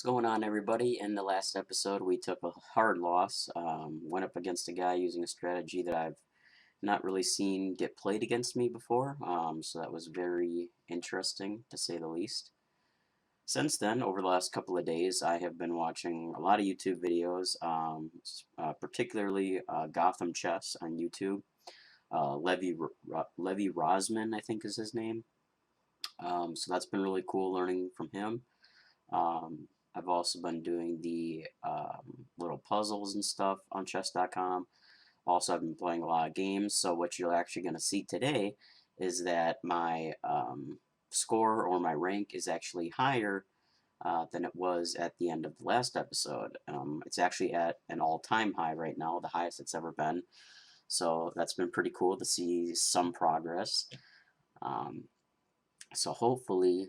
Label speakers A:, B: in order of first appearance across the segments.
A: Going on, everybody? In the last episode, we took a hard loss. Went up against a guy using a strategy that I've not really seen get played against me before. So that was very interesting, to say the least. Since then, over the last couple of days, I have been watching a lot of YouTube videos, particularly GothamChess on YouTube. Levy Rozman, I think is his name. So that's been really cool learning from him. Um, I've also been doing the little puzzles and stuff on chess.com. Also, I've been playing a lot of games, so what you're actually going to see today is that my score or my rank is actually higher than it was at the end of the last episode. It's actually at an all-time high right now, the highest it's ever been. So that's been pretty cool to see some progress. Um, so hopefully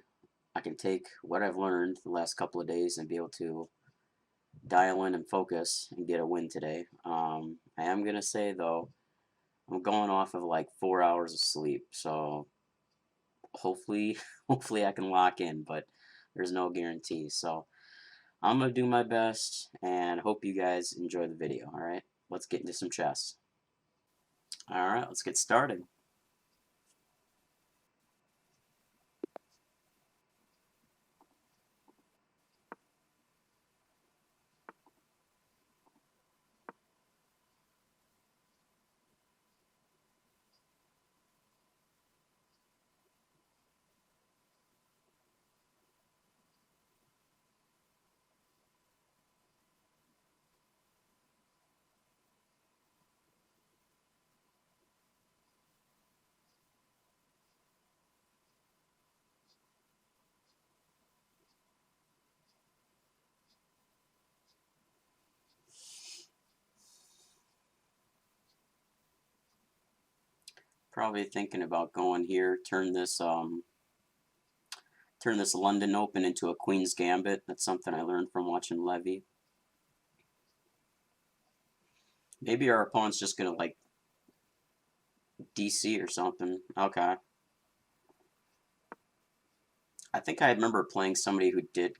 A: I can take what I've learned the last couple of days and be able to dial in and focus and get a win today. I am going to say, though, I'm going off of like 4 hours of sleep, so hopefully, hopefully I can lock in, but there's no guarantee. So I'm going to do my best and hope you guys enjoy the video, alright? Let's get into some chess. Alright, let's get started. Probably thinking about going here, turn this London Open into a Queen's Gambit. That's something I learned from watching Levy. Maybe our opponent's just gonna like DC or something. Okay. I think I remember playing somebody who did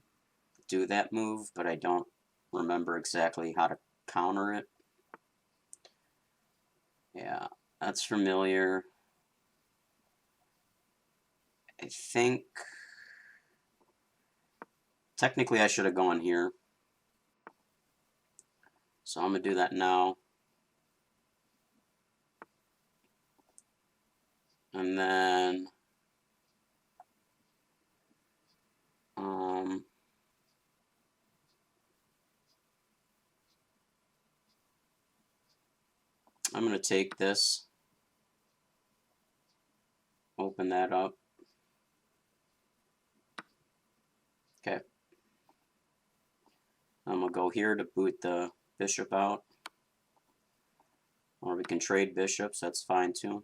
A: do that move, but I don't remember exactly how to counter it. Yeah, that's familiar. I think technically I should have gone here. So I'm going to do that now. And then I'm going to take this, open that up. Okay. I'm going to go here to boot the bishop out. Or we can trade bishops, that's fine too.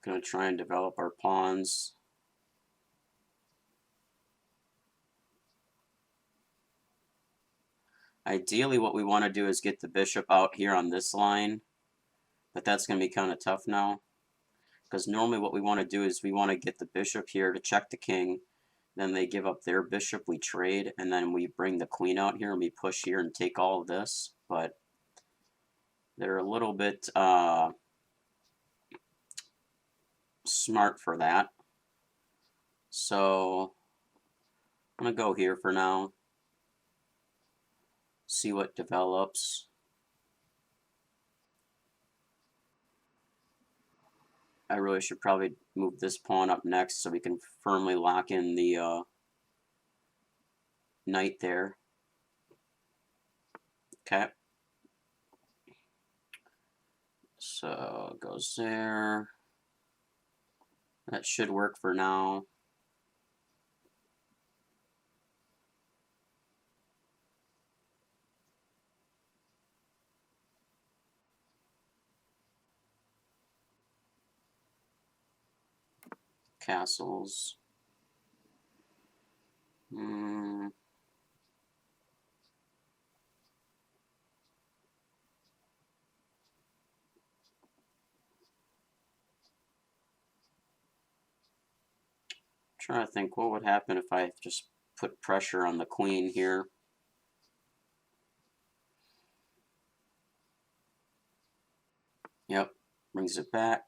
A: Going to try and develop our pawns. Ideally, what we want to do is get the bishop out here on this line, but that's going to be kind of tough now, because normally what we want to do is we want to get the bishop here to check the king, then they give up their bishop, we trade, and then we bring the queen out here and we push here and take all of this, but they're a little bit smart for that. So I'm going to go here for now, see what develops. I really should probably move this pawn up next so we can firmly lock in the knight there. Okay. So it goes there. That should work for now. Castles. trying to think what would happen if I just put pressure on the queen here. Yep, brings it back.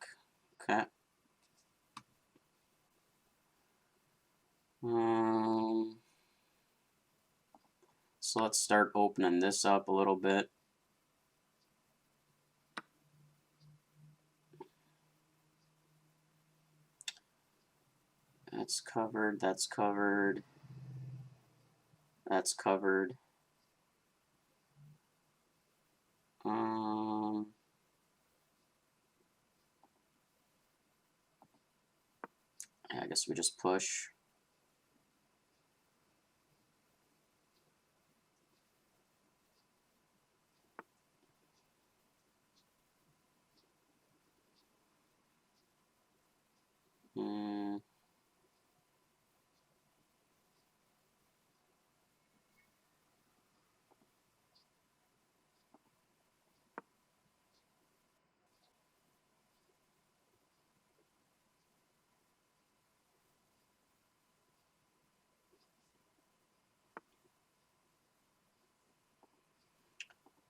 A: Okay. So let's start opening this up a little bit. That's covered, that's covered, that's covered. I guess we just push.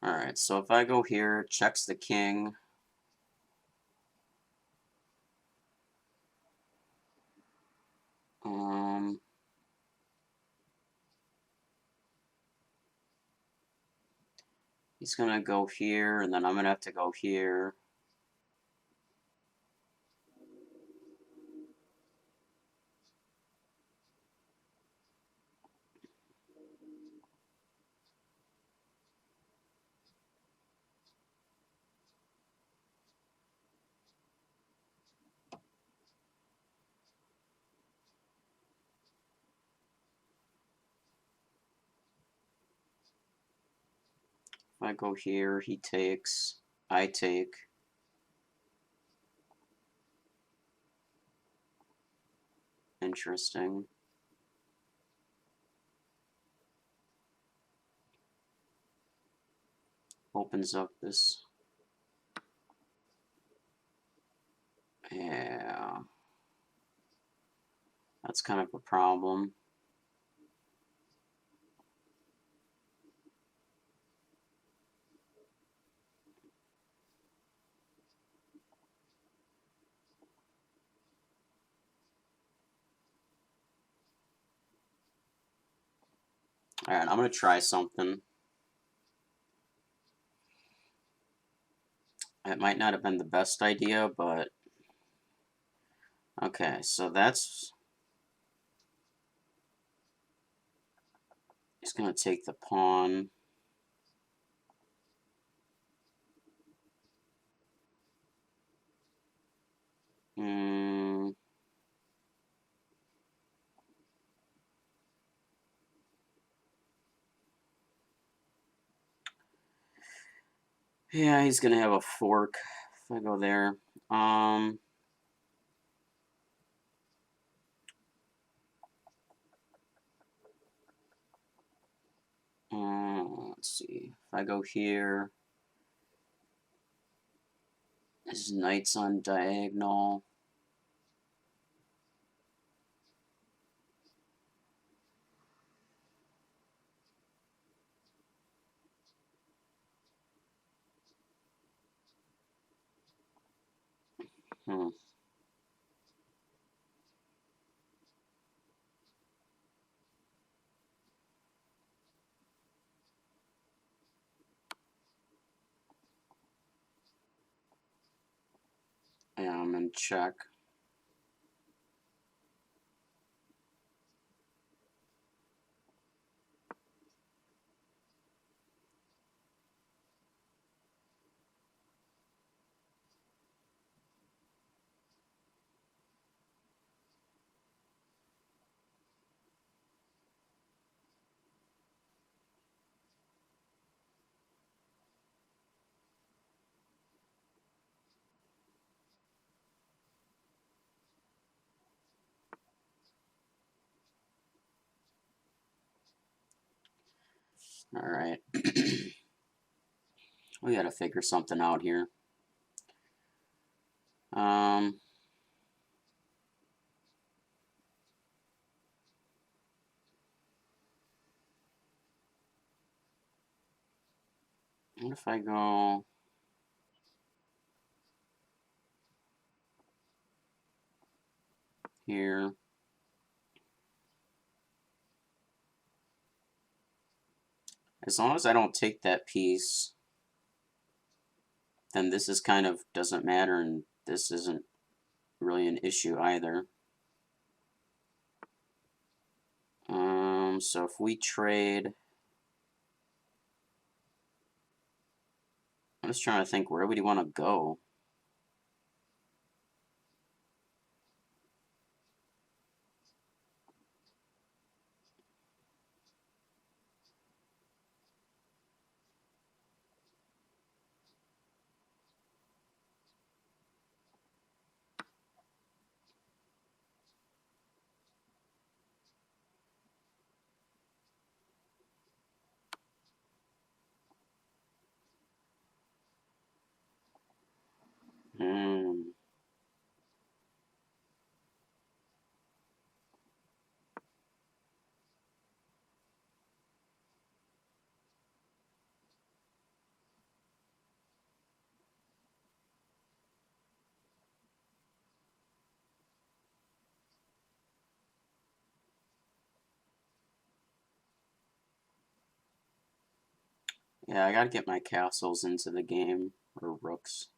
A: Alright, so if I go here, checks the king. He's gonna go here, and then I'm gonna have to go here. If I go here, he takes, I take. Interesting. Opens up this. Yeah. That's kind of a problem. Alright, I'm gonna try something. It might not have been the best idea, but okay, so that's, he's gonna take the pawn. Yeah, he's gonna have a fork if I go there. Let's see. If I go here, his knight's on diagonal. Yeah, I'm in check. All right. We gotta figure something out here. What if I go here? As long as I don't take that piece, then this is kind of doesn't matter, and this isn't really an issue either. So if we trade, I'm just trying to think, where would you want to go? Hmm. Yeah, I gotta get my castles into the game, or rooks.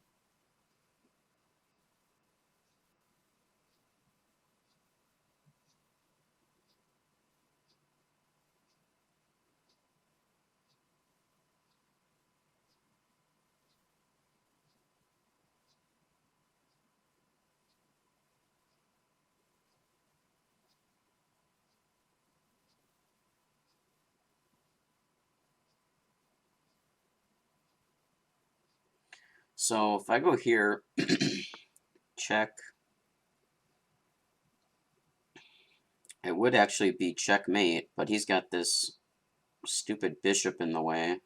A: So if I go here, check, it would actually be checkmate, but he's got this stupid bishop in the way.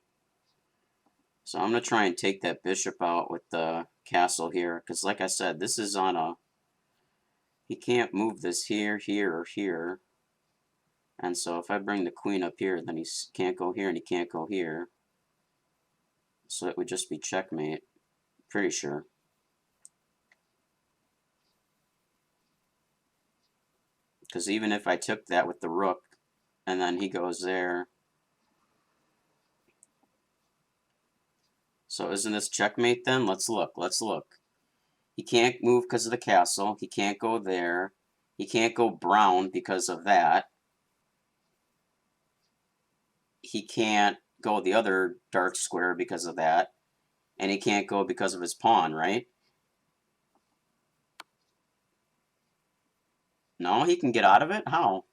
A: So I'm going to try and take that bishop out with the castle here, because like I said, this is on a, he can't move this here, here, or here. And so if I bring the queen up here, then he can't go here and he can't go here. So it would just be checkmate, pretty sure. Because even if I took that with the rook, and then he goes there. So isn't this checkmate then? Let's look, let's look. He can't move because of the castle. He can't go there. He can't go brown because of that. He can't go the other dark square because of that. And he can't go because of his pawn, right? No, he can get out of it? How?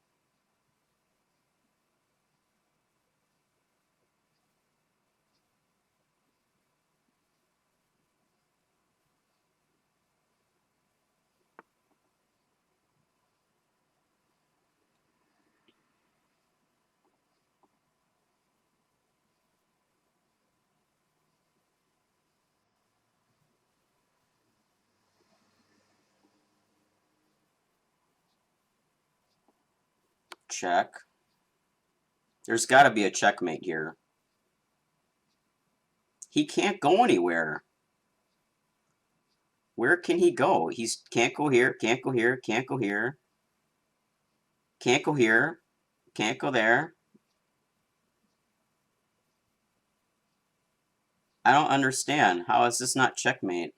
A: Check. There's got to be a checkmate here. He can't go anywhere. Where can he go? He can't go here, can't go here, can't go here, can't go here, can't go there. I don't understand. How is this not checkmate?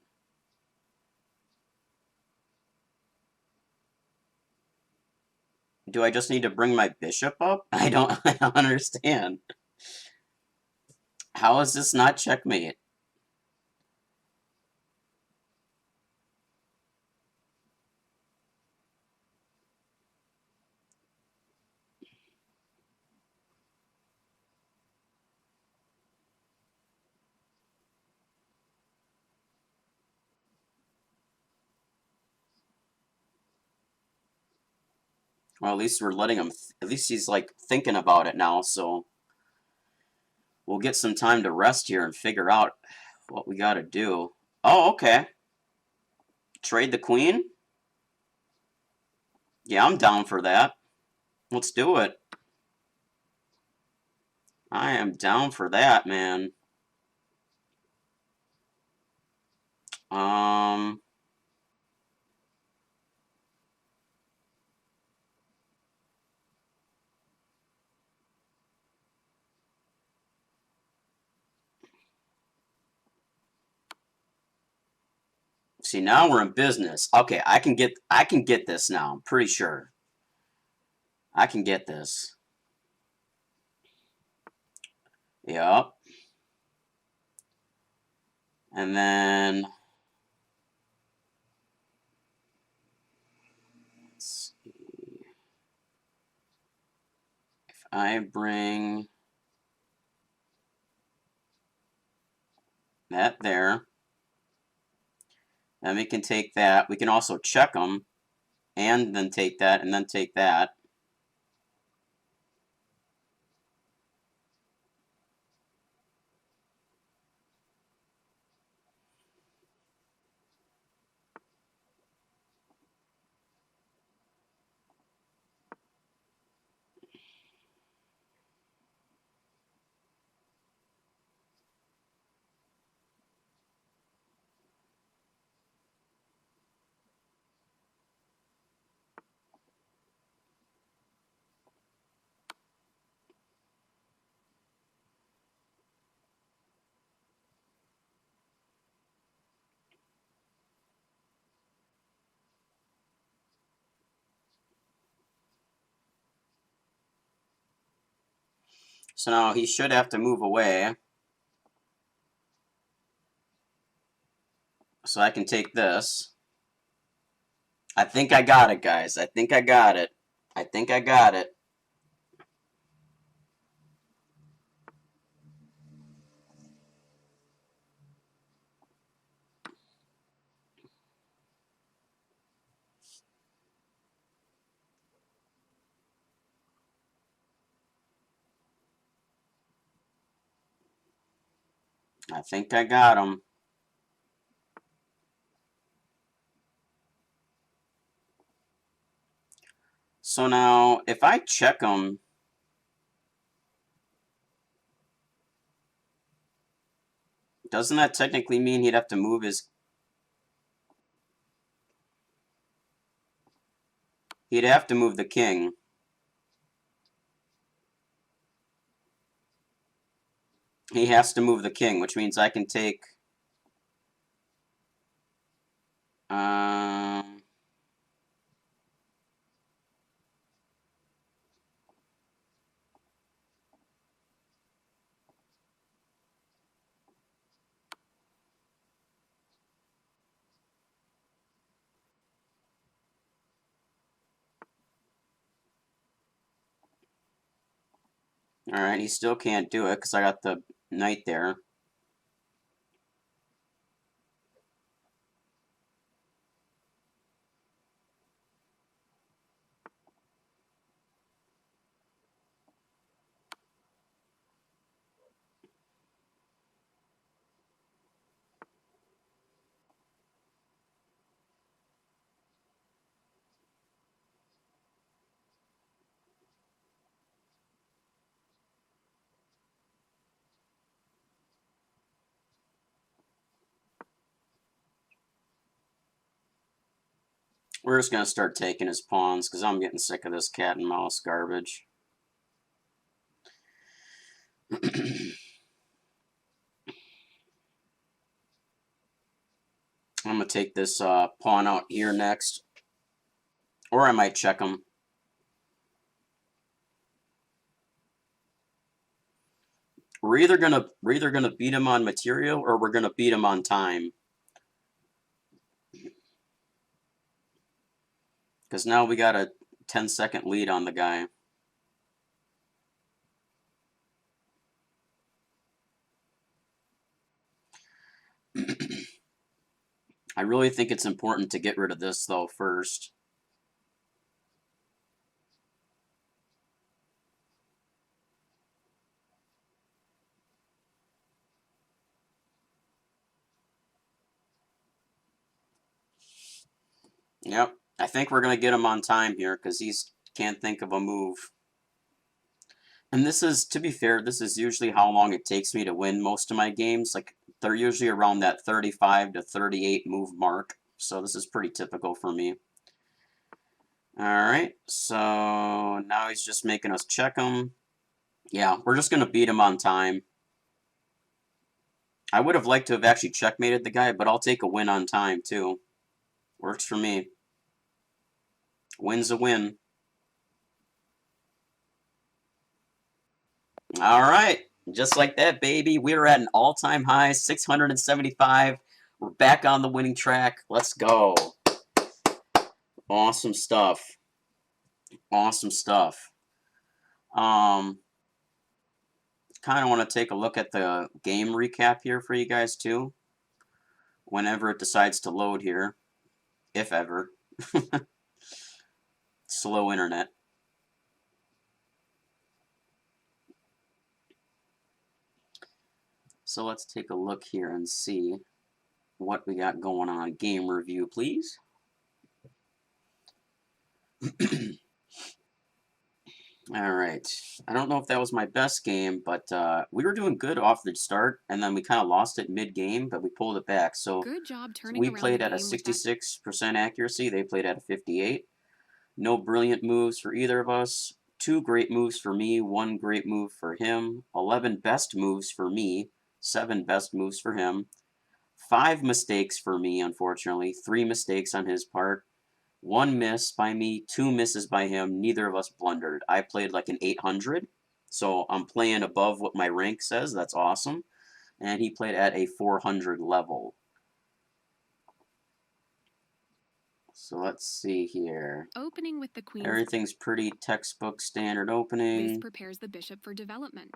A: Do I just need to bring my bishop up? I don't understand. How is this not checkmate? Well, at least we're letting him, at least he's like thinking about it now, so we'll get some time to rest here and figure out what we gotta do. Oh, okay. Trade the queen? Yeah, I'm down for that. Let's do it. I am down for that, man. Um, see, now we're in business. Okay, I can get this now. I'm pretty sure I can get this. Yep. And then let's see. If I bring that there, then we can take that. We can also check them and then take that and then take that. So now he should have to move away. So I can take this. I think I got it, guys. I think I got it. I think I got it. I think I got him. So now, if I check him, doesn't that technically mean he'd have to move his... He'd have to move the king. He has to move the king, which means I can take... Um... Alright, he still can't do it because I got the knight there. We're just going to start taking his pawns because I'm getting sick of this cat and mouse garbage. I'm going to take this pawn out here next. Or I might check him. We're either gonna beat him on material or we're gonna beat him on time. Because now we got a 10-second lead on the guy. I really think it's important to get rid of this though first. Yep, I think we're gonna get him on time here because he can't think of a move. And this is, to be fair, this is usually how long it takes me to win most of my games. Like they're usually around that 35 to 38 move mark. So this is pretty typical for me. Alright, so now he's just making us check him. Yeah, we're just going to beat him on time. I would have liked to have actually checkmated the guy, but I'll take a win on time too. Works for me. Win's a win. Alright, just like that, baby. We're at an all-time high, 675. We're back on the winning track. Let's go. Awesome stuff. Awesome stuff. Kind of want to take a look at the game recap here for you guys too. Whenever it decides to load here. If ever. Slow internet. So let's take a look here and see what we got going on. Game review, please. Alright, I don't know if that was my best game, but we were doing good off the start, and then we kind of lost it mid-game, but we pulled it back. So
B: good job turning
A: we
B: around
A: played
B: the
A: at a
B: game with
A: 66% accuracy, they played at a 58. No brilliant moves for either of us. 2 great moves for me, 1 great move for him. 11 best moves for me, 7 best moves for him. 5 mistakes for me, unfortunately. 3 mistakes on his part. 1 miss by me, 2 misses by him. Neither of us blundered. I played like an 800, so I'm playing above what my rank says. That's awesome. And he played at a 400 level. So let's see here.
B: opening with the queen.
A: Everything's pretty textbook standard opening.
B: This prepares the bishop for development.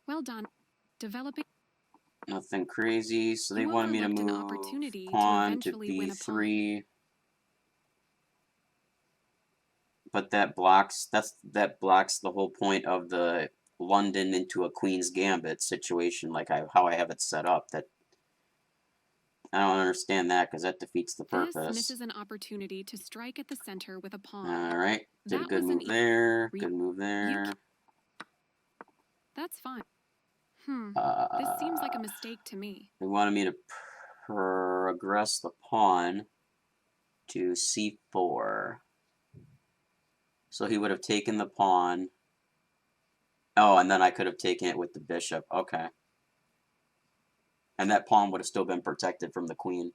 B: Well done. Developing.
A: Nothing crazy. So they
B: You
A: wanted me to
B: overlooked an
A: move
B: opportunity to
A: pawn to
B: eventually win a pawn.
A: b3. But that blocks the whole point of the London into a Queen's Gambit situation, like how I have it set up. That I don't understand that because that defeats the purpose.
B: This misses an opportunity to strike at the center with a pawn.
A: All right, did
B: That
A: a good
B: was an
A: move there. Good move there.
B: That's fine. This seems like a mistake to me.
A: They wanted me to progress the pawn to c4. So he would have taken the pawn. Oh, and then I could have taken it with the bishop. Okay. And that pawn would have still been protected from the queen.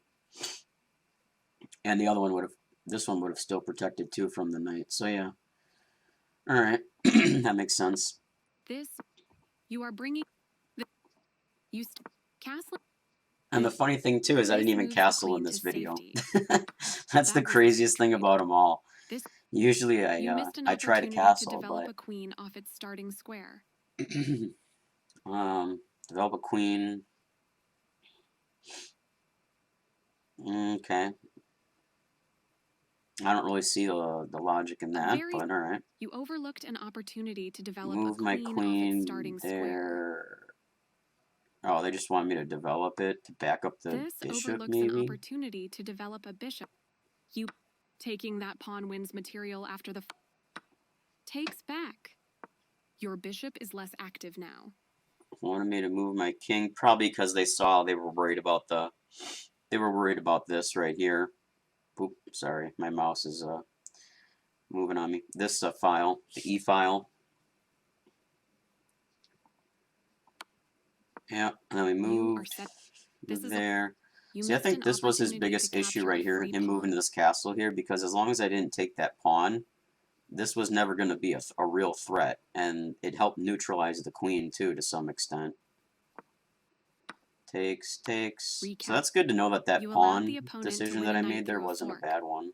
A: And the other one would have, this one would have still protected too from the knight. So yeah. All right. That makes sense.
B: This, you are bringing, castle.
A: And the funny thing too is I didn't even castle in this video. That's the craziest thing about them all. Usually I try to castle,
B: develop a queen off its starting square.
A: Develop a queen. Okay. I don't really see the logic in that, but all right.
B: You overlooked an opportunity to develop
A: Move
B: a
A: my
B: queen
A: queen
B: off its starting square.
A: Oh, they just want me to develop it to back up the
B: this
A: bishop,
B: overlooks
A: maybe?
B: an opportunity to develop a bishop. You taking that pawn wins material after the takes back. Your bishop is less active now.
A: Wanted me to move my king, probably because they saw they were worried about this right here. Oop, sorry, my mouse is moving on me. This file, the E file. Yeah, and then we move there. See, I think this was his biggest issue right here, him moving to this castle here, because as long as I didn't take that pawn, this was never going to be a real threat, and it helped neutralize the queen too to some extent. Takes. So that's good to know that that pawn decision that I made there wasn't a bad one.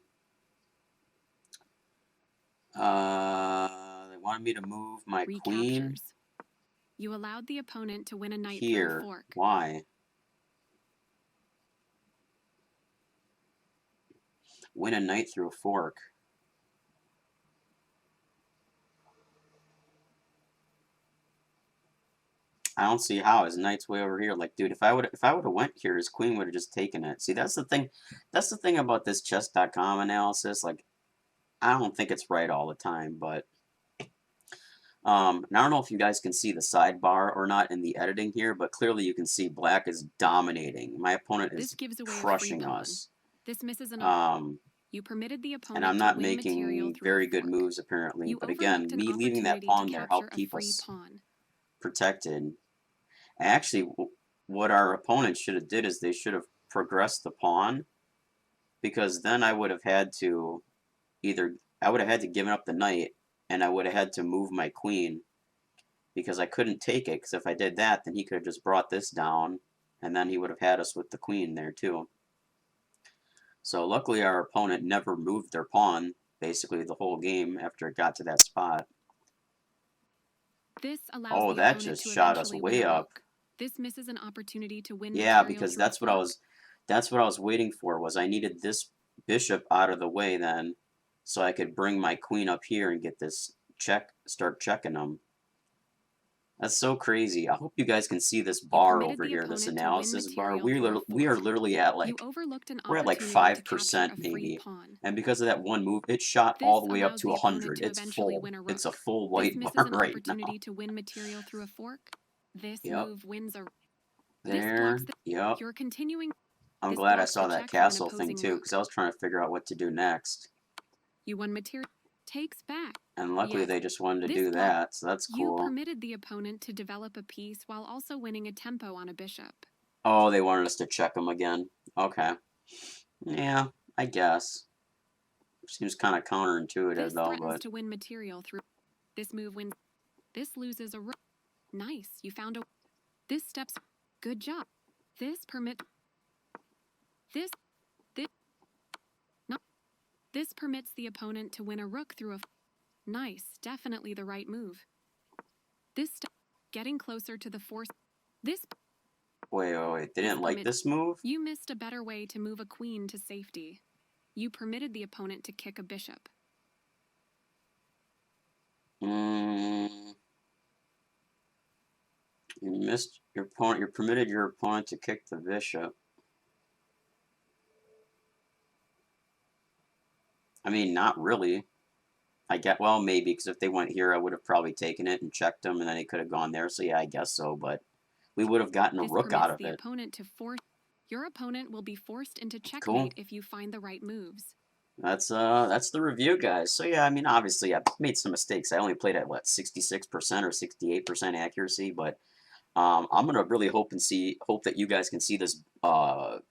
A: They wanted me to move my queen.
B: You allowed the opponent to win a knight
A: here.
B: through a fork.
A: Why? Win a knight through a fork. I don't see how. His knight's way over here. Like, dude, if I would have went here, his queen would have just taken it. See, that's the thing. That's the thing about this chess.com analysis. Like, I don't think it's right all the time, but And I don't know if you guys can see the sidebar or not in the editing here, but clearly you can see black is dominating. My opponent
B: This
A: is
B: gives away a free
A: crushing
B: pawn.
A: us.
B: This misses an
A: You
B: You permitted the
A: and I'm
B: opponent to
A: not
B: win material
A: making
B: through a
A: very good
B: fork.
A: moves apparently.
B: You
A: But
B: overlooked
A: again,
B: an
A: me leaving that
B: opportunity to
A: pawn there
B: capture
A: helped
B: a
A: keep
B: free
A: us
B: pawn.
A: protected. Actually, what our opponents should have did is they should have progressed the pawn, because then I would have had to either I would have had to give up the knight, and I would have had to move my queen, because I couldn't take it, because if I did that, then he could have just brought this down, and then he would have had us with the queen there too. So luckily our opponent never moved their pawn basically the whole game after it got to that spot.
B: This allows
A: Oh,
B: the
A: that
B: opponent
A: just
B: to
A: shot us
B: eventually win
A: way
B: a
A: up.
B: rook. This misses an opportunity to win
A: Yeah,
B: material
A: because
B: through a fork.
A: that's what I was waiting for, was I needed this bishop out of the way then, so I could bring my queen up here and get this start checking them. That's so crazy. I hope you guys can see this
B: You
A: bar
B: permitted
A: over
B: the
A: here, this
B: opponent to win
A: analysis bar.
B: material through a
A: We are
B: fork.
A: literally at
B: You
A: like,
B: overlooked an
A: we're at like
B: opportunity to capture
A: 5%
B: a free
A: maybe.
B: pawn.
A: And because of that one move, it shot
B: This
A: all the way up
B: allows
A: to
B: the opponent
A: 100.
B: to
A: It's
B: eventually
A: full.
B: win a
A: It's a
B: rook.
A: full
B: This
A: white
B: misses
A: bar
B: an
A: right now.
B: opportunity to win material through a fork. This
A: Yep.
B: move wins a. This blocks
A: There.
B: the.
A: Yep.
B: You're continuing.
A: I'm
B: This
A: glad I
B: blocks
A: saw
B: the
A: that
B: check for an
A: castle thing
B: opposing
A: too, because
B: rook.
A: I was trying to figure out what to do next.
B: You won material. Takes back.
A: And luckily
B: Yes.
A: they just wanted to
B: This
A: do
B: block.
A: that, so that's
B: You
A: cool.
B: permitted the opponent to develop a piece while also winning a tempo on a bishop.
A: Oh, they wanted us to check them again. Okay. Yeah, I guess. Seems kind of counterintuitive
B: This
A: though,
B: threatens
A: but
B: to win material through. This move wins. This loses a rook. Nice. You found a. This steps. Good job. This permit. This. This. Not. This permits the opponent to win a rook through a. Nice. Definitely the right move. This step. Getting closer to the force. This.
A: wait. They didn't like this move?
B: You missed a better way to move a queen to safety. You permitted the opponent to kick a bishop.
A: You missed your opponent. You permitted your opponent to kick the bishop. I mean, not really. Well, maybe, because if they went here, I would have probably taken it and checked them, and then they could have gone there. So yeah, I guess so. But we would have gotten a
B: This
A: rook out
B: permits
A: of
B: the
A: it.
B: opponent to force. Your opponent will be forced into
A: Cool.
B: checkmate if you find the right moves.
A: That's the review, guys. So yeah, I mean, obviously I made some mistakes. I only played at what, 66% or 68% accuracy, but I'm gonna really hope that you guys can see this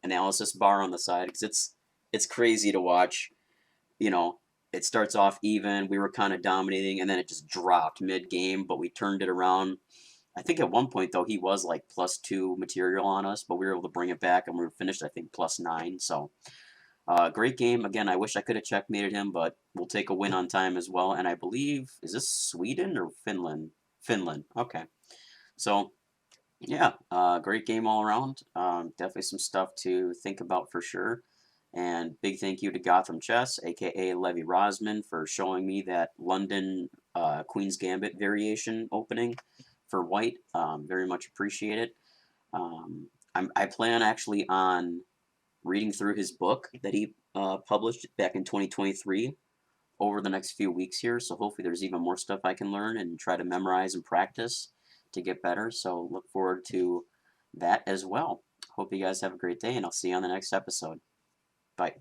A: analysis bar on the side, because it's crazy to watch. You know, it starts off even. We were kind of dominating, and then it just dropped mid game, but we turned it around. I think at one point though he was like +2 material on us, but we were able to bring it back, and we were finished I think +9. So great game. Again, I wish I could have checkmated him, but we'll take a win on time as well. And I believe, is this Sweden or Finland? Finland. Okay. So yeah, great game all around. Definitely some stuff to think about for sure. And big thank you to Gotham Chess, aka Levy Rozman, for showing me that London Queen's Gambit variation opening for white. Very much appreciate it. I plan actually on reading through his book that he published back in 2023 over the next few weeks here. So hopefully there's even more stuff I can learn and try to memorize and practice to get better. So look forward to that as well. Hope you guys have a great day, and I'll see you on the next episode. Bye.